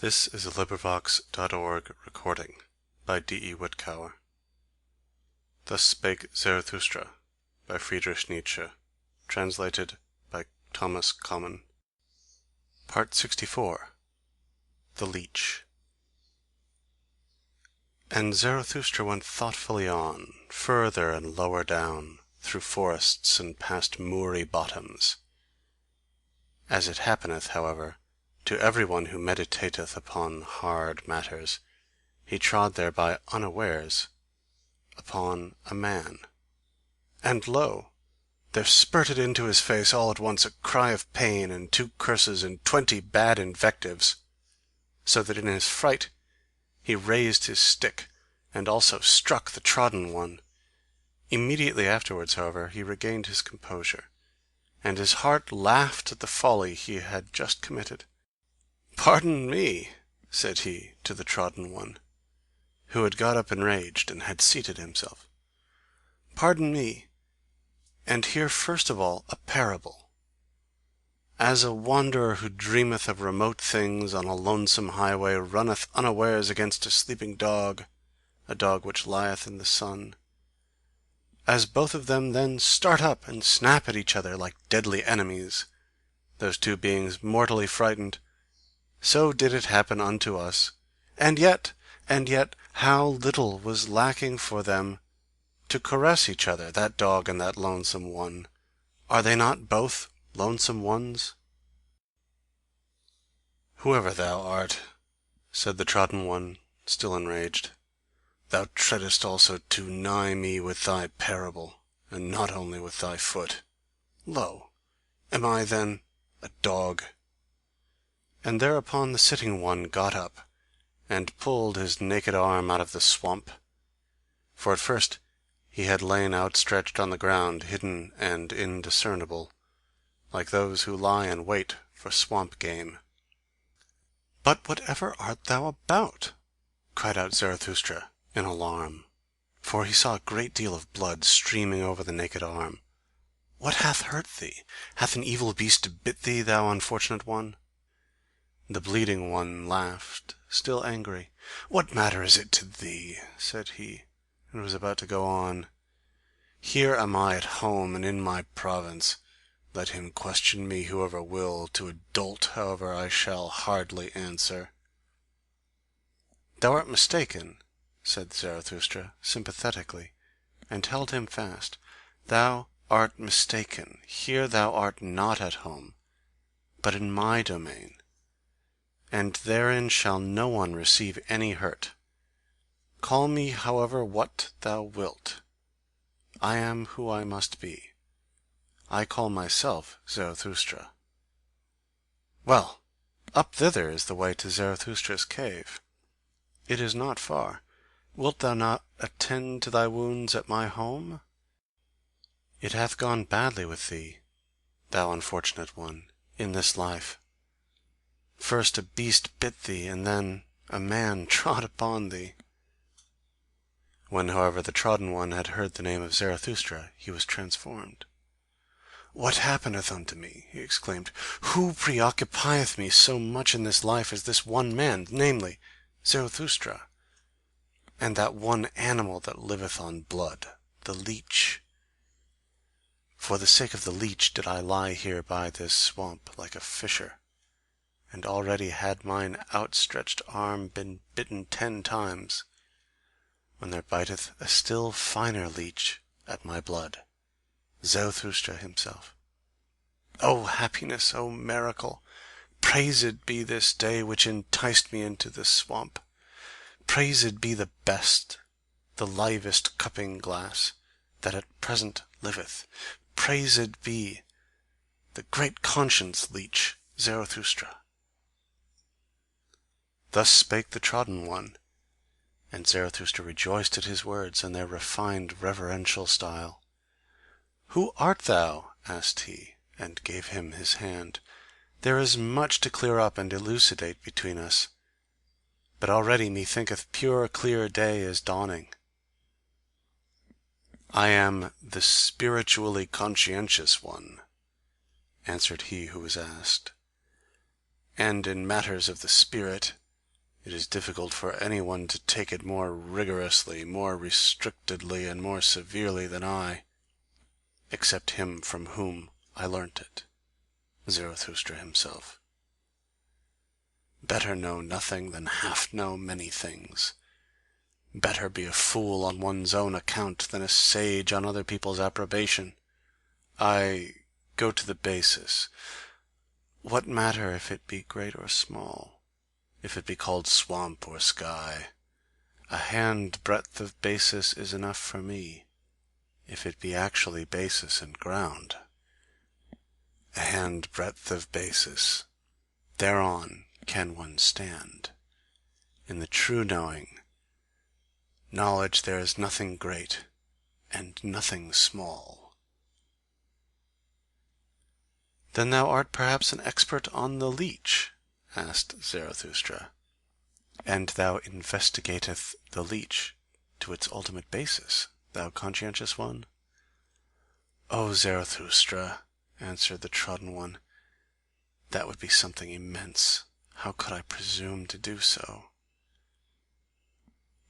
This is a LibriVox.org recording by D.E. Whitcower. Thus Spake Zarathustra by Friedrich Nietzsche, translated by Thomas Common. Part 64. The Leech. And Zarathustra went thoughtfully on, further and lower down, through forests and past moory bottoms. As it happeneth, however, to every one who meditateth upon hard matters, he trod thereby unawares upon a man. And lo! there spurted into his face all at once a cry of pain, and 2 curses, and 20 bad invectives, so that in his fright he raised his stick, and also struck the trodden one. Immediately afterwards, however, he regained his composure, and his heart laughed at the folly he had just committed. "Pardon me," said he to the trodden one, who had got up enraged, and had seated himself. "Pardon me, and hear first of all a parable. As a wanderer who dreameth of remote things on a lonesome highway runneth unawares against a sleeping dog, a dog which lieth in the sun. As both of them then start up and snap at each other like deadly enemies, those 2 beings mortally frightened, so did it happen unto us, and yet, how little was lacking for them to caress each other, that dog and that lonesome one. Are they not both lonesome ones?" "Whoever thou art," said the trodden one, still enraged, "thou treadest also too nigh me with thy parable, and not only with thy foot. Lo! Am I then a dog?" And thereupon the sitting one got up, and pulled his naked arm out of the swamp. For at first he had lain outstretched on the ground, hidden and indiscernible, like those who lie in wait for swamp game. "But whatever art thou about?" cried out Zarathustra in alarm, for he saw a great deal of blood streaming over the naked arm. "What hath hurt thee? Hath an evil beast bit thee, thou unfortunate one?" The bleeding one laughed, still angry. "What matter is it to thee?" said he, and was about to go on. "Here am I at home and in my province. Let him question me whoever will, to a dolt, however, I shall hardly answer." "Thou art mistaken," said Zarathustra sympathetically, and held him fast. "Thou art mistaken. Here thou art not at home, but in my domain, and therein shall no one receive any hurt. Call me, however, what thou wilt. I am who I must be. I call myself Zarathustra. Well, up thither is the way to Zarathustra's cave. It is not far. Wilt thou not attend to thy wounds at my home? It hath gone badly with thee, thou unfortunate one, in this life. First a beast bit thee, and then a man trod upon thee." When, however, the trodden one had heard the name of Zarathustra, he was transformed. "What happeneth unto me?" he exclaimed. "Who preoccupieth me so much in this life as this one man, namely, Zarathustra, and that one animal that liveth on blood, the leech? For the sake of the leech did I lie here by this swamp like a fisher, and already had mine outstretched arm been bitten 10 times, when there biteth a still finer leech at my blood, Zarathustra himself. O happiness, O miracle! Praised be this day which enticed me into this swamp! Praised be the best, the livest cupping glass that at present liveth! Praised be the great conscience leech, Zarathustra!" Thus spake the trodden one, and Zarathustra rejoiced at his words and their refined reverential style. "Who art thou?" asked he, and gave him his hand. "There is much to clear up and elucidate between us, but already methinketh pure clear day is dawning." "I am the spiritually conscientious one," answered he who was asked, "and in matters of the spirit It is difficult for anyone to take it more rigorously, more restrictedly, and more severely than I, except him from whom I learnt it, Zarathustra himself. Better know nothing than half know many things. Better be a fool on one's own account than a sage on other people's approbation. I go to the basis. What matter if it be great or small, if it be called swamp or sky? A hand-breadth of basis is enough for me, if it be actually basis and ground. A hand-breadth of basis, thereon can one stand. In the true knowledge there is nothing great and nothing small. Then thou art perhaps an expert on the leech? Asked Zarathustra. And thou investigateth the leech to its ultimate basis, thou conscientious one? O Zarathustra, answered the trodden one, that would be something immense. How could I presume to do so?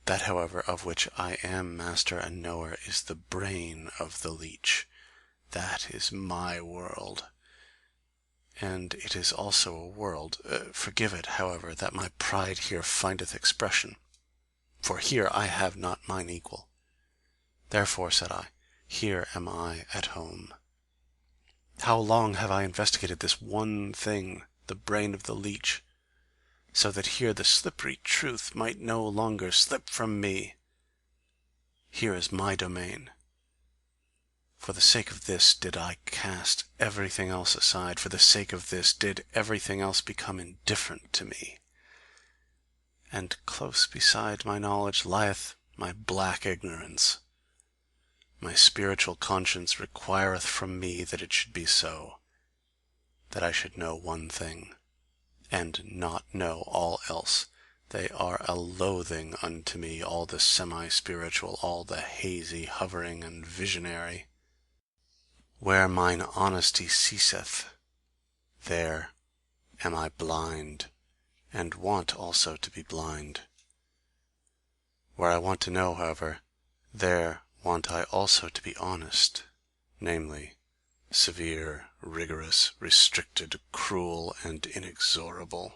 That, however, of which I am master and knower is the brain of the leech. That is my world. And it is also a world. Forgive it, however, that my pride here findeth expression, for here I have not mine equal. Therefore, said I, here am I at home. How long have I investigated this one thing, the brain of the leech, so that here the slippery truth might no longer slip from me. Here is my domain. For the sake of this did I cast everything else aside, for the sake of this did everything else become indifferent to me. And close beside my knowledge lieth my black ignorance. My spiritual conscience requireth from me that it should be so, that I should know one thing, and not know all else. They are a loathing unto me, all the semi-spiritual, all the hazy, hovering, and visionary. Where mine honesty ceaseth, there am I blind, and want also to be blind. Where I want to know, however, there want I also to be honest, namely, severe, rigorous, restricted, cruel, and inexorable.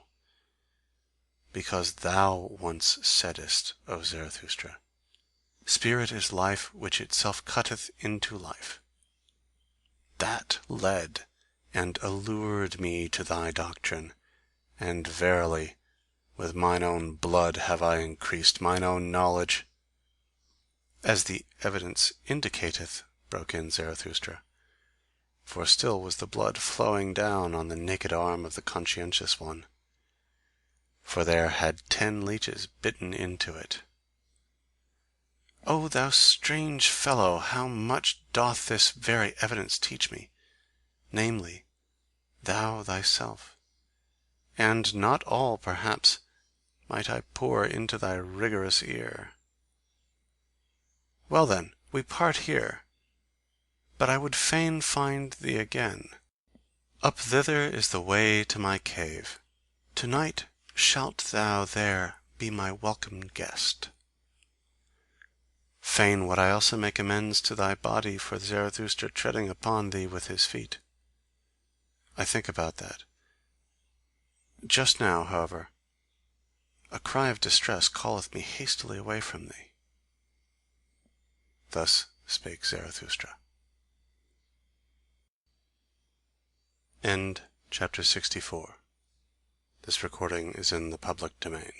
Because thou once saidst, O Zarathustra, spirit is life which itself cutteth into life. That led and allured me to thy doctrine, and verily, with mine own blood have I increased mine own knowledge. As the evidence indicateth, broke in Zarathustra, for still was the blood flowing down on the naked arm of the conscientious one, for there had 10 leeches bitten into it. O thou strange fellow, how much doth this very evidence teach me, namely, thou thyself, and not all, perhaps, might I pour into thy rigorous ear. Well then, we part here, but I would fain find thee again. Up thither is the way to my cave. To-night shalt thou there be my welcome guest. Fain would I also make amends to thy body for Zarathustra treading upon thee with his feet. I think about that. Just now, however, a cry of distress calleth me hastily away from thee. Thus spake Zarathustra. End chapter 64. This recording is in the public domain.